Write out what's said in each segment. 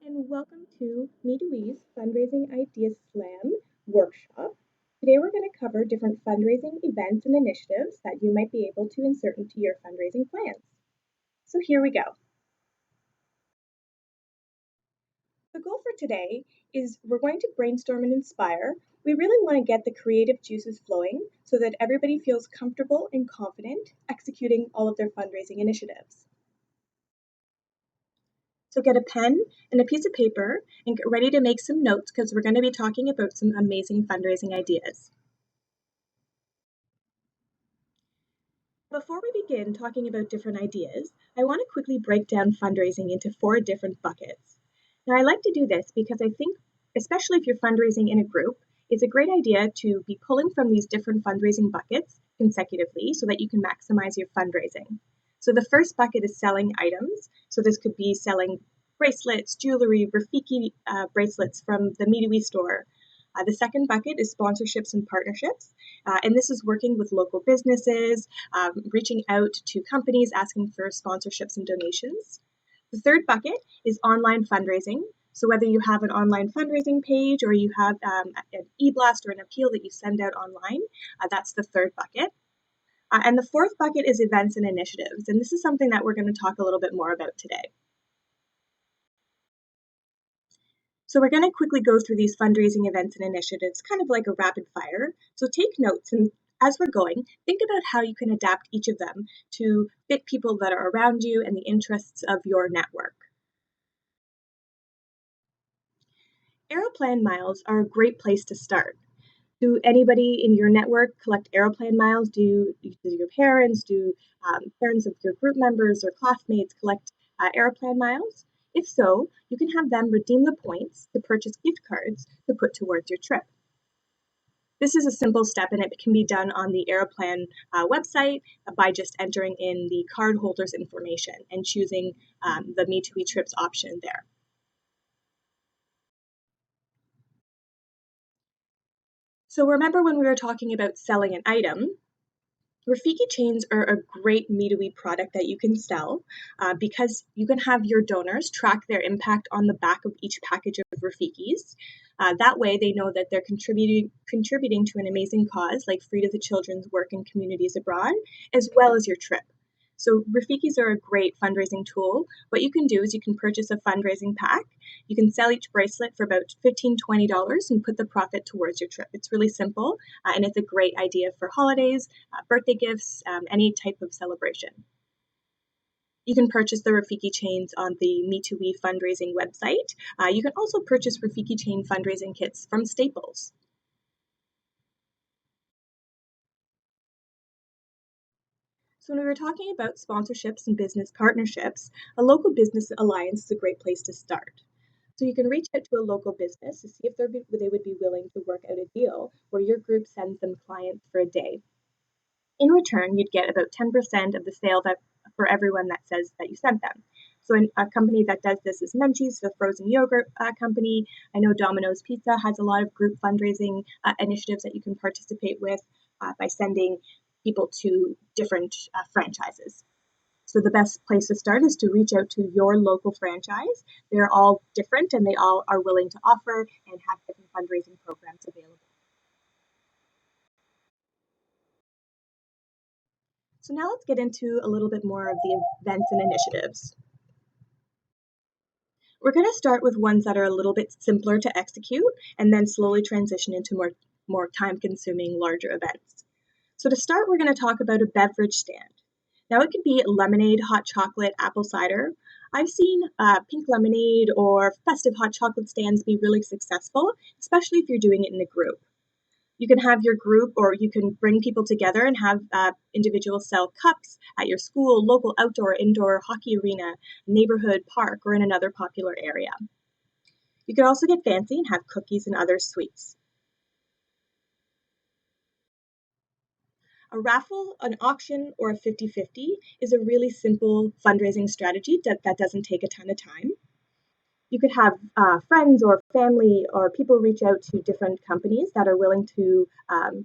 and welcome to MeToWe's Fundraising Ideas Slam workshop. Today we're going to cover different fundraising events and initiatives that you might be able to insert into your fundraising plans. So here we go. The goal for today is we're going to brainstorm and inspire. We really want to get the creative juices flowing so that everybody feels comfortable and confident executing all of their fundraising initiatives. So get a pen and a piece of paper and get ready to make some notes because we're going to be talking about some amazing fundraising ideas. Before we begin talking about different ideas, I want to quickly break down fundraising into 4 different buckets. Now, I like to do this because I think, especially if you're fundraising in a group, it's a great idea to be pulling from these different fundraising buckets consecutively so that you can maximize your fundraising. So the first bucket is selling items. So this could be selling bracelets, jewelry, Rafiki bracelets from the MeToWe store. The second bucket is sponsorships and partnerships, and this is working with local businesses, reaching out to companies asking for sponsorships and donations. The third bucket is online fundraising. So whether you have an online fundraising page or you have an e-blast or an appeal that you send out online, that's the third bucket. And the fourth bucket is events and initiatives, and this is something that we're going to talk a little bit more about today. So we're going to quickly go through these fundraising events and initiatives, kind of like a rapid fire. So take notes, and as we're going, think about how you can adapt each of them to fit people that are around you and the interests of your network. Aeroplan miles are a great place to start. Do anybody in your network collect Aeroplan miles? Do your parents, parents of your group members or classmates collect Aeroplan miles? If so, you can have them redeem the points to purchase gift cards to put towards your trip. This is a simple step, and it can be done on the Aeroplan website by just entering in the cardholder's information and choosing the MeToWe Trips option there. So remember when we were talking about selling an item, Rafiki chains are a great MeToWe product that you can sell because you can have your donors track their impact on the back of each package of Rafikis. That way they know that they're contributing to an amazing cause like Free to the Children's work in communities abroad, as well as your trip. So Rafikis are a great fundraising tool. What you can do is you can purchase a fundraising pack. You can sell each bracelet for about $15, $20 and put the profit towards your trip. It's really simple and it's a great idea for holidays, birthday gifts, any type of celebration. You can purchase the Rafiki chains on the MeToWe fundraising website. You can also purchase Rafiki chain fundraising kits from Staples. So when we were talking about sponsorships and business partnerships, a local business alliance is a great place to start. So you can reach out to a local business to see if they would be willing to work out a deal where your group sends them clients for a day. In return, you'd get about 10% of the sale for everyone that says that you sent them. So a company that does this is Munchies, the frozen yogurt company. I know Domino's Pizza has a lot of group fundraising initiatives that you can participate with by sending people to different franchises. So the best place to start is to reach out to your local franchise. They're all different and they all are willing to offer and have different fundraising programs available. So now let's get into a little bit more of the events and initiatives. We're going to start with ones that are a little bit simpler to execute and then slowly transition into more time-consuming, larger events. So to start, we're going to talk about a beverage stand. Now it could be lemonade, hot chocolate, apple cider. I've seen pink lemonade or festive hot chocolate stands be really successful, especially if you're doing it in a group. You can have your group or you can bring people together and have individuals sell cups at your school, local outdoor, indoor hockey arena, neighborhood park, or in another popular area. You can also get fancy and have cookies and other sweets. A raffle, an auction, or a 50-50 is a really simple fundraising strategy that doesn't take a ton of time. You could have friends or family or people reach out to different companies that are willing to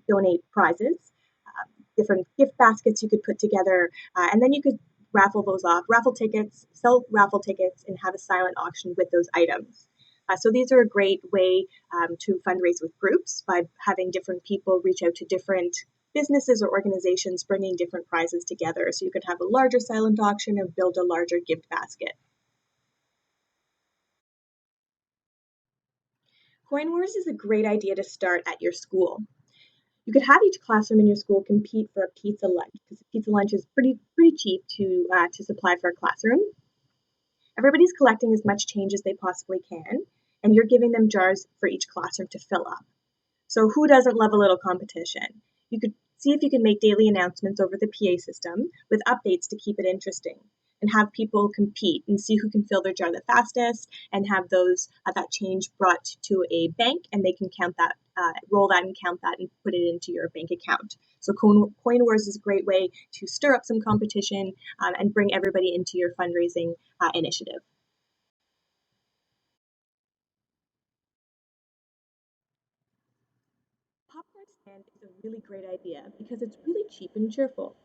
donate prizes, different gift baskets you could put together, and then you could raffle those off, raffle tickets, sell raffle tickets, and have a silent auction with those items. So these are a great way to fundraise with groups by having different people reach out to different businesses or organizations bringing different prizes together. So you could have a larger silent auction or build a larger gift basket. Coin Wars is a great idea to start at your school. You could have each classroom in your school compete for a pizza lunch because pizza lunch is pretty cheap to supply for a classroom. Everybody's collecting as much change as they possibly can, and you're giving them jars for each classroom to fill up. So who doesn't love a little competition? You could see if you can make daily announcements over the PA system with updates to keep it interesting and have people compete and see who can fill their jar the fastest and have those that change brought to a bank and they can count that, roll that and count that and put it into your bank account. So Coin Wars is a great way to stir up some competition and bring everybody into your fundraising initiative. Popcorn stand is a really great idea because it's really cheap and cheerful.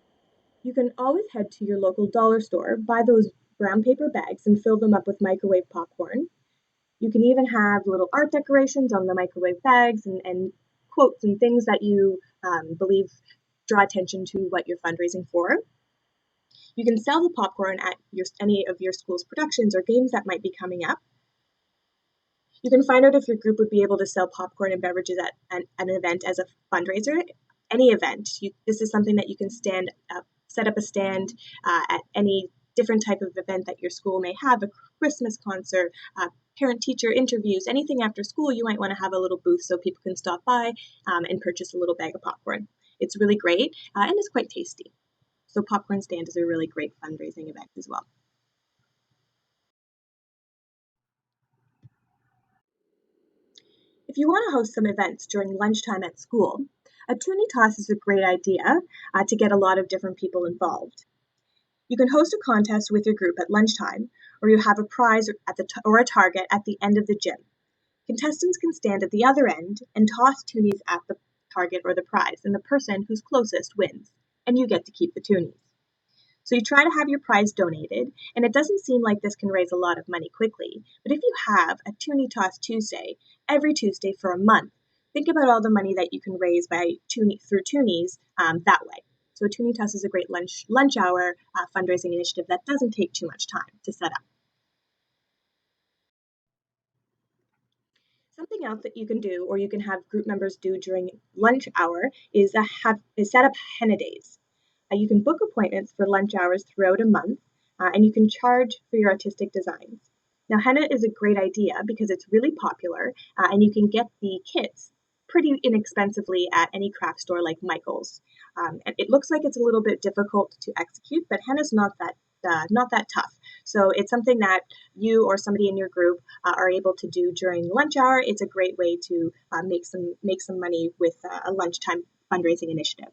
You can always head to your local dollar store, buy those brown paper bags, and fill them up with microwave popcorn. You can even have little art decorations on the microwave bags and quotes and things that you believe draw attention to what you're fundraising for. You can sell the popcorn at any of your school's productions or games that might be coming up. You can find out if your group would be able to sell popcorn and beverages at an event as a fundraiser. Any event, this is something that you can set up a stand at any different type of event that your school may have, a Christmas concert, parent-teacher interviews, anything after school, you might want to have a little booth so people can stop by and purchase a little bag of popcorn. It's really great and it's quite tasty. So popcorn stand is a really great fundraising event as well. If you want to host some events during lunchtime at school, a toonie toss is a great idea to get a lot of different people involved. You can host a contest with your group at lunchtime, or you have a prize or a target at the end of the gym. Contestants can stand at the other end and toss toonies at the target or the prize, and the person who's closest wins, and you get to keep the toonies. So you try to have your prize donated, and it doesn't seem like this can raise a lot of money quickly, but if you have a Toonie Toss Tuesday every Tuesday for a month, think about all the money that you can raise through Toonies that way. So a Toonie Toss is a great lunch hour fundraising initiative that doesn't take too much time to set up. Something else that you can do, or you can have group members do during lunch hour, is set up henna days. You can book appointments for lunch hours throughout a month, and you can charge for your artistic designs. Now, henna is a great idea because it's really popular, and you can get the kits pretty inexpensively at any craft store like Michael's. And it looks like it's a little bit difficult to execute, but henna's not that tough. So it's something that you or somebody in your group are able to do during lunch hour. It's a great way to make some money with a lunchtime fundraising initiative.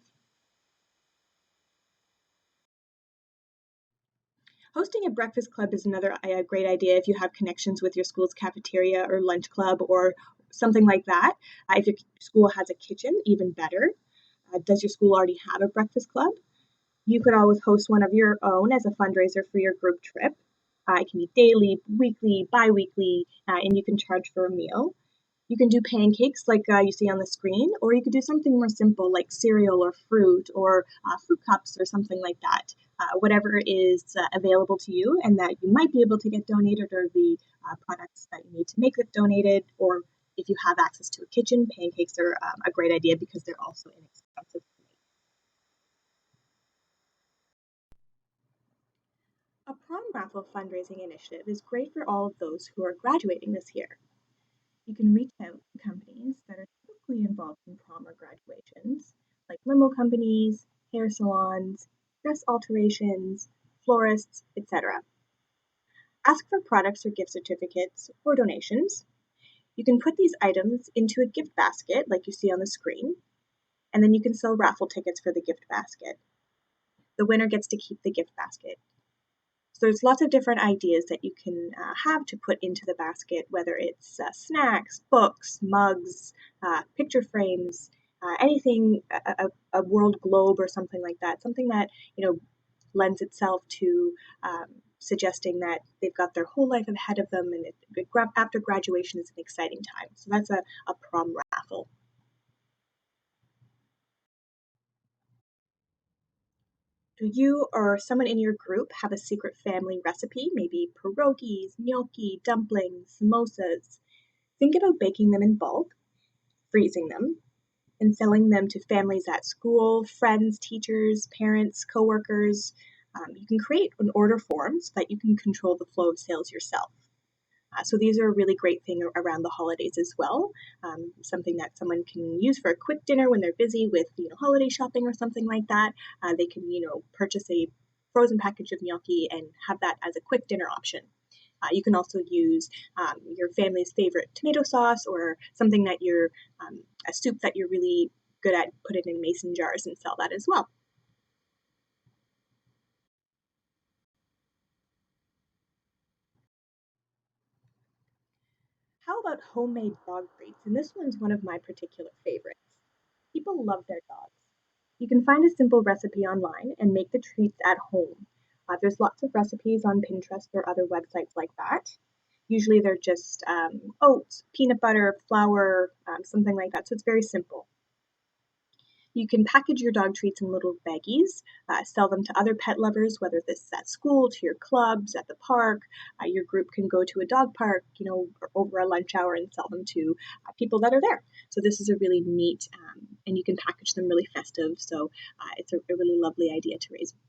Hosting a breakfast club is another great idea if you have connections with your school's cafeteria or lunch club or something like that. If your school has a kitchen, even better. Does your school already have a breakfast club? You could always host one of your own as a fundraiser for your group trip. It can be daily, weekly, bi-weekly, and you can charge for a meal. You can do pancakes like you see on the screen, or you could do something more simple like cereal or fruit cups or something like that. Whatever is available to you and that you might be able to get donated, or the products that you need to make it donated, or if you have access to a kitchen, pancakes are a great idea because they're also inexpensive. A prom raffle fundraising initiative is great for all of those who are graduating this year. You can reach out to companies that are typically involved in prom or graduations, like limo companies, hair salons, dress alterations, florists, etc. Ask for products or gift certificates or donations. You can put these items into a gift basket, like you see on the screen, and then you can sell raffle tickets for the gift basket. The winner gets to keep the gift basket. So there's lots of different ideas that you can have to put into the basket, whether it's snacks, books, mugs, picture frames, anything, a world globe or something like that, something that lends itself to suggesting that they've got their whole life ahead of them, and after graduation is an exciting time. So that's a prom raffle. Do you or someone in your group have a secret family recipe? Maybe pierogies, gnocchi, dumplings, samosas. Think about baking them in bulk, freezing them, and selling them to families at school, friends, teachers, parents, coworkers. You can create an order form so that you can control the flow of sales yourself. So these are a really great thing around the holidays as well. Something that someone can use for a quick dinner when they're busy with holiday shopping or something like that. They can purchase a frozen package of gnocchi and have that as a quick dinner option. You can also use your family's favorite tomato sauce or something that a soup that you're really good at, put it in mason jars and sell that as well. How about homemade dog treats? And this one's one of my particular favorites. People love their dogs. You can find a simple recipe online and make the treats at home. There's lots of recipes on Pinterest or other websites like that. Usually they're just oats, peanut butter, flour, something like that. So it's very simple. You can package your dog treats in little baggies, sell them to other pet lovers, whether this is at school, to your clubs, at the park. Your group can go to a dog park, over a lunch hour and sell them to people that are there. So this is a really neat, and you can package them really festive. So it's a really lovely idea to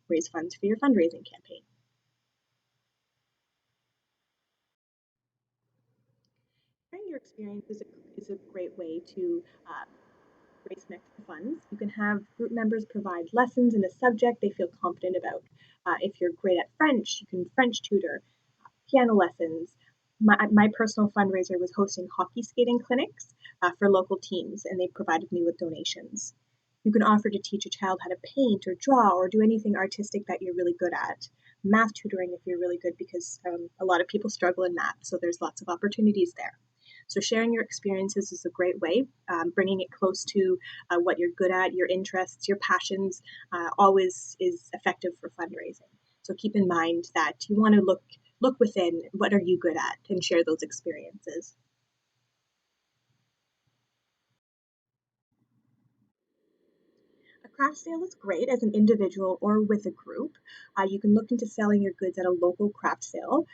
raise funds for your fundraising campaign. Sharing your experience is a great way to raise next funds. You can have group members provide lessons in a subject they feel confident about. If you're great at French, you can French tutor, piano lessons. My personal fundraiser was hosting hockey skating clinics for local teams, and they provided me with donations. You can offer to teach a child how to paint or draw or do anything artistic that you're really good at. Math tutoring if you're really good, because a lot of people struggle in math, so there's lots of opportunities there. So sharing your experiences is a great way. Bringing it close to what you're good at, your interests, your passions, always is effective for fundraising. So keep in mind that you want to look within, what are you good at, and share those experiences. A craft sale is great as an individual or with a group. You can look into selling your goods at a local craft sale,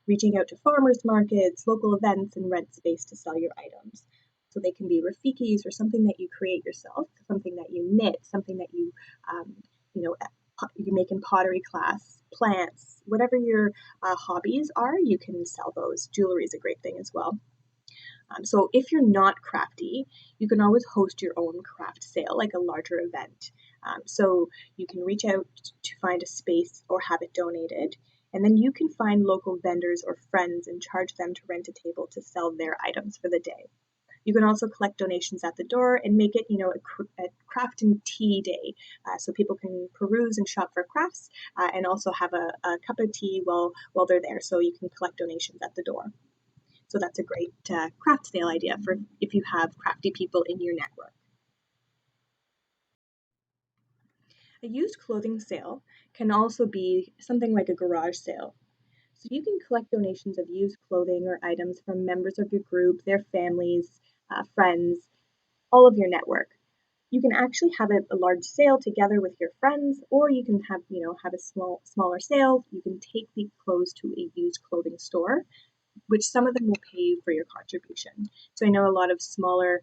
reaching out to farmers markets, local events, and rent space to sell your items. So they can be rafikis or something that you create yourself, something that you knit, something that you know, you make in pottery class, plants, whatever your hobbies are, you can sell those. Jewelry is a great thing as well. So if you're not crafty, you can always host your own craft sale, like a larger event. So you can reach out to find a space or have it donated, and then you can find local vendors or friends and charge them to rent a table to sell their items for the day. You can also collect donations at the door and make it, a craft and tea day, so people can peruse and shop for crafts, and also have a cup of tea while they're there. So you can collect donations at the door. So that's a great craft sale idea for if you have crafty people in your network. A used clothing sale can also be something like a garage sale. So you can collect donations of used clothing or items from members of your group, their families, friends, all of your network. You can actually have a large sale together with your friends, or you can have a smaller sale. You can take the clothes to a used clothing store, which some of them will pay you for your contribution. So I know a lot of smaller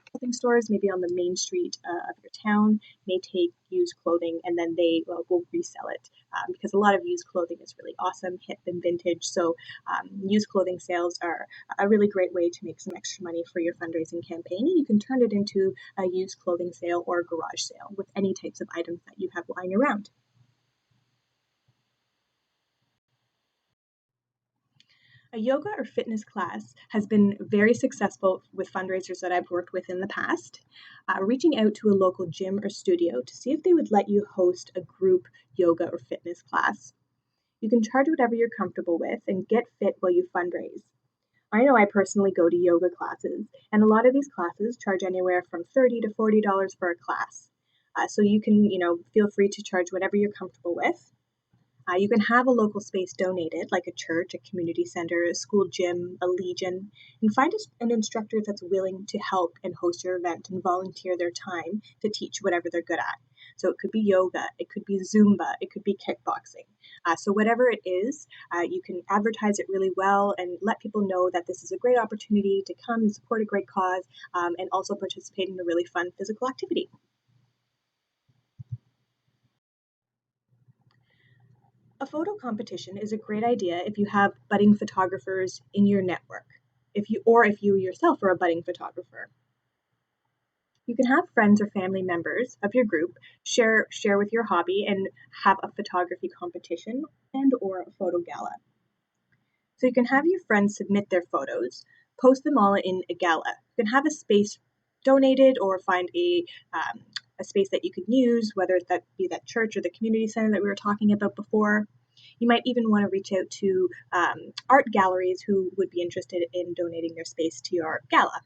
clothing stores, maybe on the main street of your town, may take used clothing and then they will resell it, because a lot of used clothing is really awesome, hip and vintage. So used clothing sales are a really great way to make some extra money for your fundraising campaign. And you can turn it into a used clothing sale or a garage sale with any types of items that you have lying around. A yoga or fitness class has been very successful with fundraisers that I've worked with in the past. Reaching out to a local gym or studio to see if they would let you host a group yoga or fitness class. You can charge whatever you're comfortable with and get fit while you fundraise. I know I personally go to yoga classes, and a lot of these classes charge anywhere from $30 to $40 for a class. So you can, feel free to charge whatever you're comfortable with. You can have a local space donated, like a church, a community center, a school gym, a legion, and find an instructor that's willing to help and host your event and volunteer their time to teach whatever they're good at. So it could be yoga, it could be Zumba, it could be kickboxing. So whatever it is, you can advertise it really well and let people know that this is a great opportunity to come and support a great cause, and also participate in a really fun physical activity. A photo competition is a great idea if you have budding photographers in your network, if you yourself are a budding photographer. You can have friends or family members of your group share with your hobby and have a photography competition and or a photo gala. So you can have your friends submit their photos, post them all in a gala. You can have a space donated or find a space that you can use, whether that be that church or the community center that we were talking about before. You might even want to reach out to art galleries who would be interested in donating their space to your gala.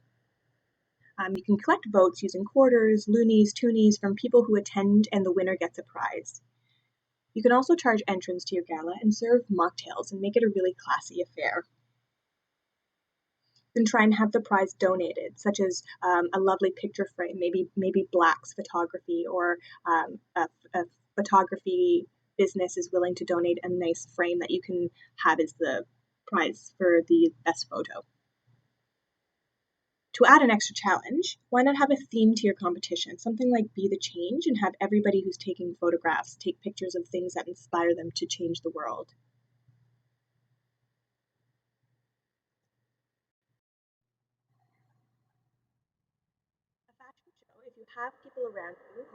You can collect votes using quarters, loonies, toonies from people who attend, and the winner gets a prize. You can also charge entrance to your gala and serve mocktails and make it a really classy affair. Then try and have the prize donated, such as a lovely picture frame, maybe Black's Photography, or a photography business is willing to donate a nice frame that you can have as the prize for the best photo. To add an extra challenge, why not have a theme to your competition, something like Be the Change, and have everybody who's taking photographs take pictures of things that inspire them to change the world. A fashion show, if you have people around you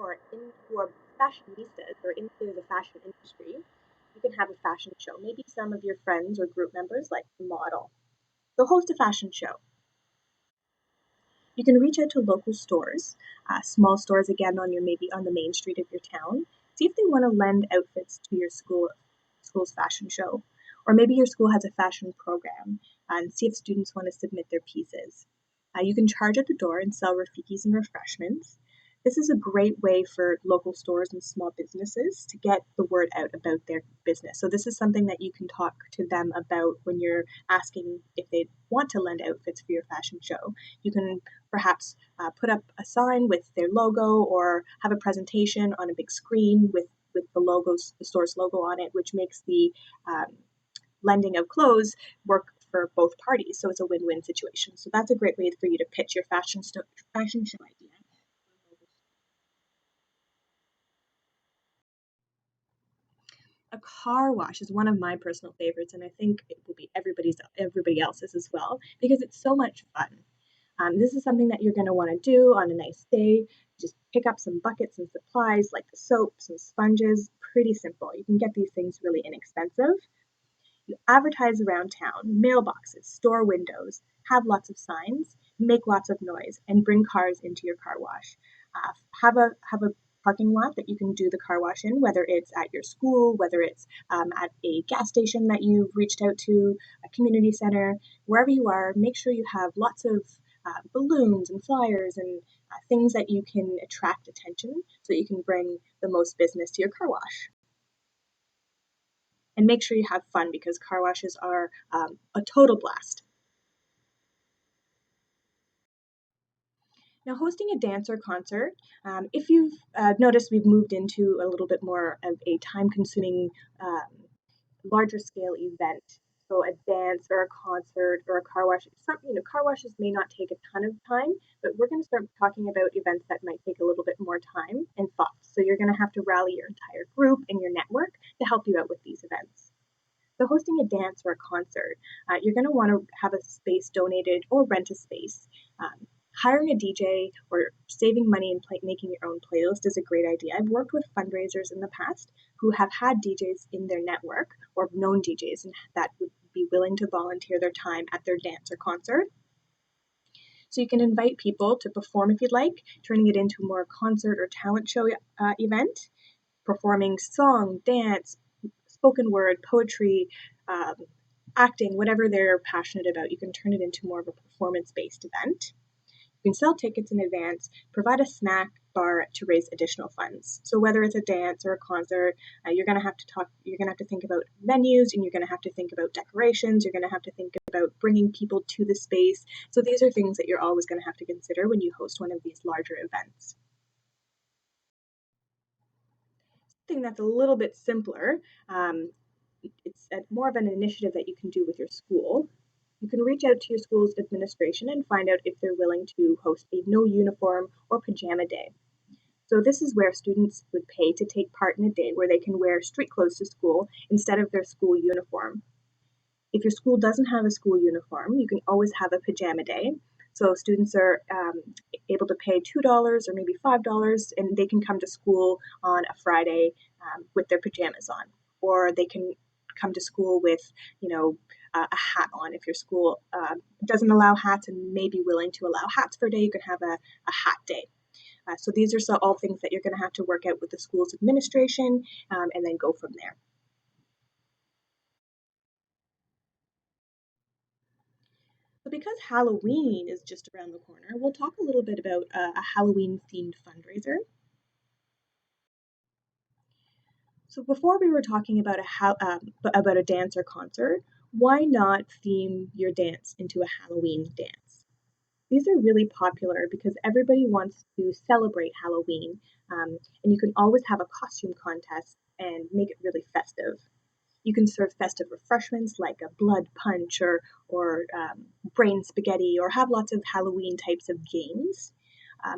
who are fashionistas or into the fashion industry, you can have a fashion show. Maybe some of your friends or group members like to model. So host a fashion show. You can reach out to local stores, small stores again maybe on the main street of your town. See if they want to lend outfits to your school's fashion show, or maybe your school has a fashion program, and see if students want to submit their pieces. You can charge at the door and sell rafikis and refreshments. This is a great way for local stores and small businesses to get the word out about their business. So this is something that you can talk to them about when you're asking if they want to lend outfits for your fashion show. You can perhaps put up a sign with their logo or have a presentation on a big screen with the store's logo on it, which makes the lending of clothes work for both parties. So it's a win-win situation. So that's a great way for you to pitch your fashion show idea. A car wash is one of my personal favorites, and I think it will be everybody else's as well because it's so much fun. This is something that you're going to want to do on a nice day. Just pick up some buckets and supplies like the soaps and sponges. Pretty simple. You can get these things really inexpensive. You advertise around town, mailboxes, store windows, have lots of signs, make lots of noise, and bring cars into your car wash. Have a parking lot that you can do the car wash in, whether it's at your school, whether it's at a gas station that you've reached out to, a community center, wherever you are. Make sure you have lots of balloons and flyers and things that you can attract attention so that you can bring the most business to your car wash. And make sure you have fun because car washes are a total blast. Now, hosting a dance or concert, if you've noticed, we've moved into a little bit more of a time consuming, larger scale event. So, a dance or a concert or a car wash. Car washes may not take a ton of time, but we're going to start talking about events that might take a little bit more time and thought. So, you're going to have to rally your entire group and your network to help you out with these events. So hosting a dance or a concert, you're going to want to have a space donated or rent a space. Hiring a DJ or saving money and making your own playlist is a great idea. I've worked with fundraisers in the past who have had DJs in their network or known DJs and that would be willing to volunteer their time at their dance or concert. So you can invite people to perform if you'd like, turning it into more concert or talent show event, performing song, dance, spoken word, poetry, um, acting, whatever they're passionate about. You can turn it into more of a performance-based event. You can sell tickets in advance, provide a snack bar to raise additional funds. So whether it's a dance or a concert, you're going to have to talk. You're going to have to think about venues, and you're going to have to think about decorations. You're going to have to think about bringing people to the space. So these are things that you're always going to have to consider when you host one of these larger events. Something that's a little bit simpler. It's more of an initiative that you can do with your school. You can reach out to your school's administration and find out if they're willing to host a no uniform or pajama day. So this is where students would pay to take part in a day where they can wear street clothes to school instead of their school uniform. If your school doesn't have a school uniform, you can always have a pajama day. So students are able to pay $2 or maybe $5, and they can come to school on a Friday with their pajamas on, or they can come to school with, a hat on. If your school doesn't allow hats and may be willing to allow hats for a day, you can have a hat day. So these are all things that you're going to have to work out with the school's administration and then go from there. So because Halloween is just around the corner, we'll talk a little bit about a Halloween themed fundraiser. So before we were talking about a dance or concert, why not theme your dance into a Halloween dance? These are really popular because everybody wants to celebrate Halloween, and you can always have a costume contest and make it really festive. You can serve festive refreshments like a blood punch or brain spaghetti, or have lots of Halloween types of games.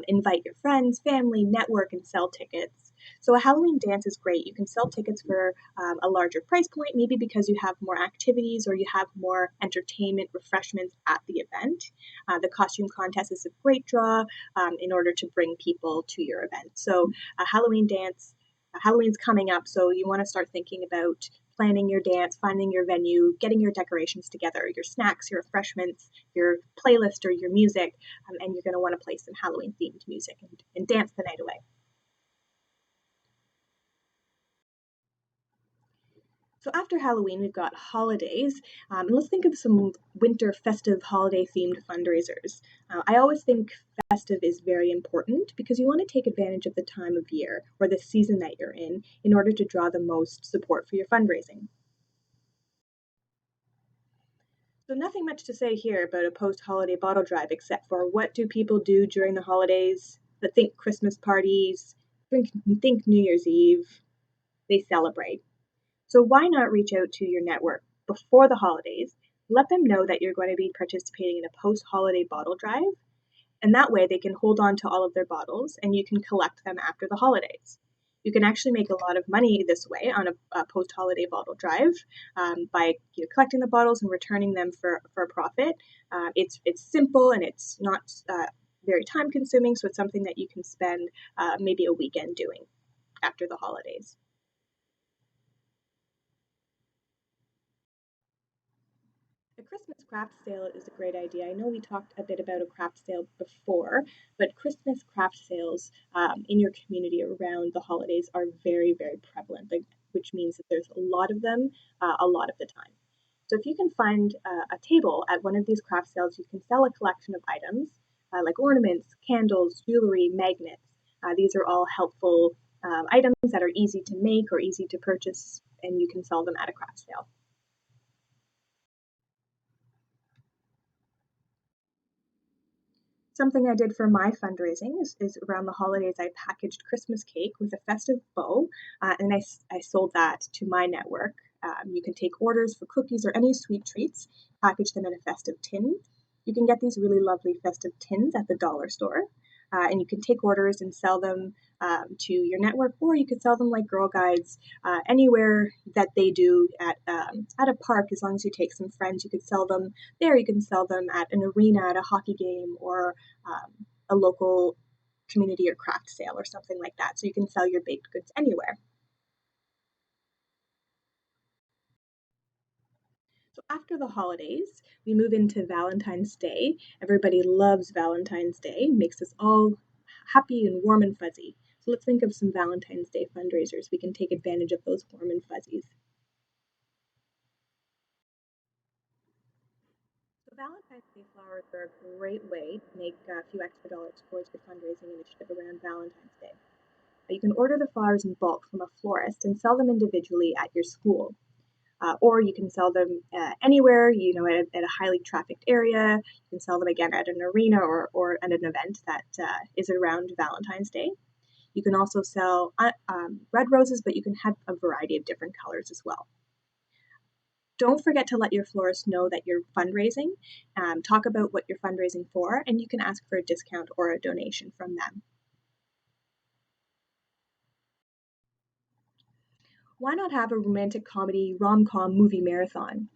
Invite your friends, family, network, and sell tickets. So a Halloween dance is great. You can sell tickets for a larger price point, maybe because you have more activities or you have more entertainment refreshments at the event. The costume contest is a great draw in order to bring people to your event. So a Halloween dance, Halloween's coming up, so you want to start thinking about planning your dance, finding your venue, getting your decorations together, your snacks, your refreshments, your playlist or your music, and you're going to want to play some Halloween themed music and dance the night away. So after Halloween, we've got holidays. And let's think of some winter festive holiday themed fundraisers. I always think festive is very important because you want to take advantage of the time of year or the season that you're in order to draw the most support for your fundraising. So nothing much to say here about a post-holiday bottle drive except for what do people do during the holidays? They think Christmas parties, think New Year's Eve, they celebrate. So why not reach out to your network before the holidays, let them know that you're going to be participating in a post-holiday bottle drive, and that way they can hold on to all of their bottles and you can collect them after the holidays. You can actually make a lot of money this way on a post-holiday bottle drive by collecting the bottles and returning them for a profit. It's simple and it's not very time consuming, so it's something that you can spend maybe a weekend doing after the holidays. A Christmas craft sale is a great idea. I know we talked a bit about a craft sale before, but Christmas craft sales in your community around the holidays are very, very prevalent, which means that there's a lot of them a lot of the time. So if you can find a table at one of these craft sales, you can sell a collection of items like ornaments, candles, jewelry, magnets. These are all helpful items that are easy to make or easy to purchase, and you can sell them at a craft sale. Something I did for my fundraising is around the holidays, I packaged Christmas cake with a festive bow, and I sold that to my network. You can take orders for cookies or any sweet treats, package them in a festive tin. You can get these really lovely festive tins at the dollar store, and you can take orders and sell them to your network, or you could sell them like Girl Guides anywhere that they do at a park. As long as you take some friends, you could sell them there. You can sell them at an arena, at a hockey game, or a local community or craft sale or something like that. So you can sell your baked goods anywhere. So after the holidays, we move into Valentine's Day. Everybody loves Valentine's Day, makes us all happy and warm and fuzzy. So let's think of some Valentine's Day fundraisers. We can take advantage of those warm and fuzzies. Valentine's Day flowers are a great way to make a few extra dollars towards your fundraising initiative around Valentine's Day. You can order the flowers in bulk from a florist and sell them individually at your school. Or you can sell them anywhere, at a highly trafficked area. You can sell them again at an arena or at an event that is around Valentine's Day. You can also sell red roses, but you can have a variety of different colors as well. Don't forget to let your florist know that you're fundraising. Talk about what you're fundraising for, and you can ask for a discount or a donation from them. Why not have a romantic comedy rom-com movie marathon?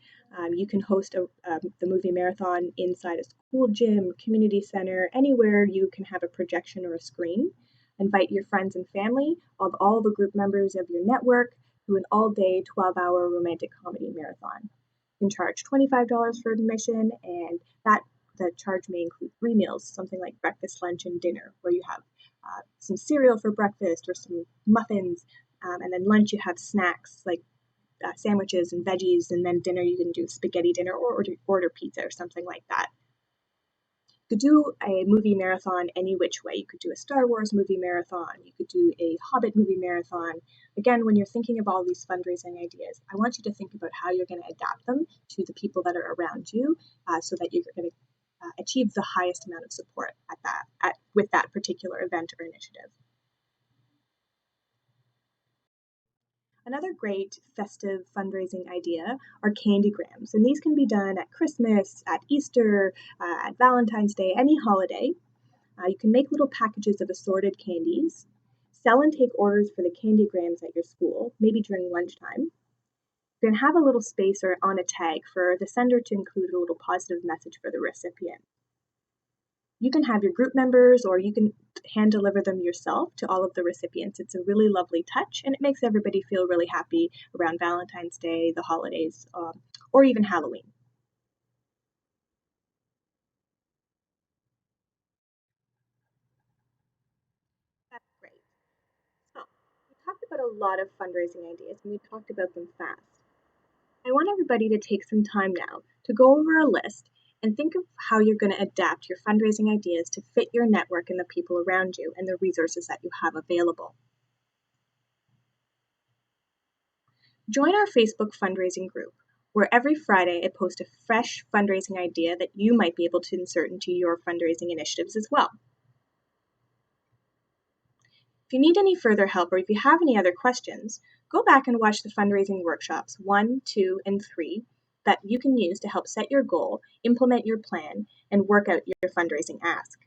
You can host the movie marathon inside a school gym, community center, anywhere you can have a projection or a screen. Invite your friends and family of all the group members of your network to an all-day 12-hour romantic comedy marathon. You can charge $25 for admission, and the charge may include 3 meals, something like breakfast, lunch, and dinner, where you have some cereal for breakfast or some muffins, and then lunch, you have snacks like sandwiches and veggies, and then dinner, you can do spaghetti dinner or order pizza or something like that. You could do a movie marathon any which way. You could do a Star Wars movie marathon. You could do a Hobbit movie marathon. Again, when you're thinking of all these fundraising ideas, I want you to think about how you're going to adapt them to the people that are around you, so that you're going to achieve the highest amount of support with that particular event or initiative. Another great festive fundraising idea are candygrams, and these can be done at Christmas, at Easter, at Valentine's Day, any holiday. You can make little packages of assorted candies, sell and take orders for the candygrams at your school, maybe during lunchtime. You can have a little space or on a tag for the sender to include a little positive message for the recipient. You can have your group members, or you can hand deliver them yourself to all of the recipients. It's a really lovely touch, and it makes everybody feel really happy around Valentine's Day, the holidays, or even Halloween. That's great. So, we talked about a lot of fundraising ideas, and we talked about them fast. I want everybody to take some time now to go over a list and think of how you're going to adapt your fundraising ideas to fit your network and the people around you and the resources that you have available. Join our Facebook fundraising group, where every Friday I post a fresh fundraising idea that you might be able to insert into your fundraising initiatives as well. If you need any further help, or if you have any other questions, go back and watch the fundraising workshops 1, 2, and 3 that you can use to help set your goal, implement your plan, and work out your fundraising ask.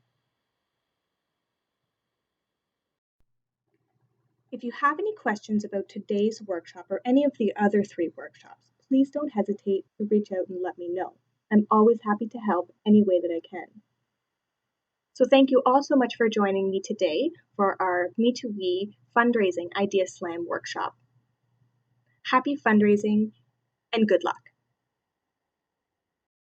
If you have any questions about today's workshop or any of the other 3 workshops, please don't hesitate to reach out and let me know. I'm always happy to help any way that I can. So thank you all so much for joining me today for our Me to We Fundraising Idea Slam workshop. Happy fundraising and good luck.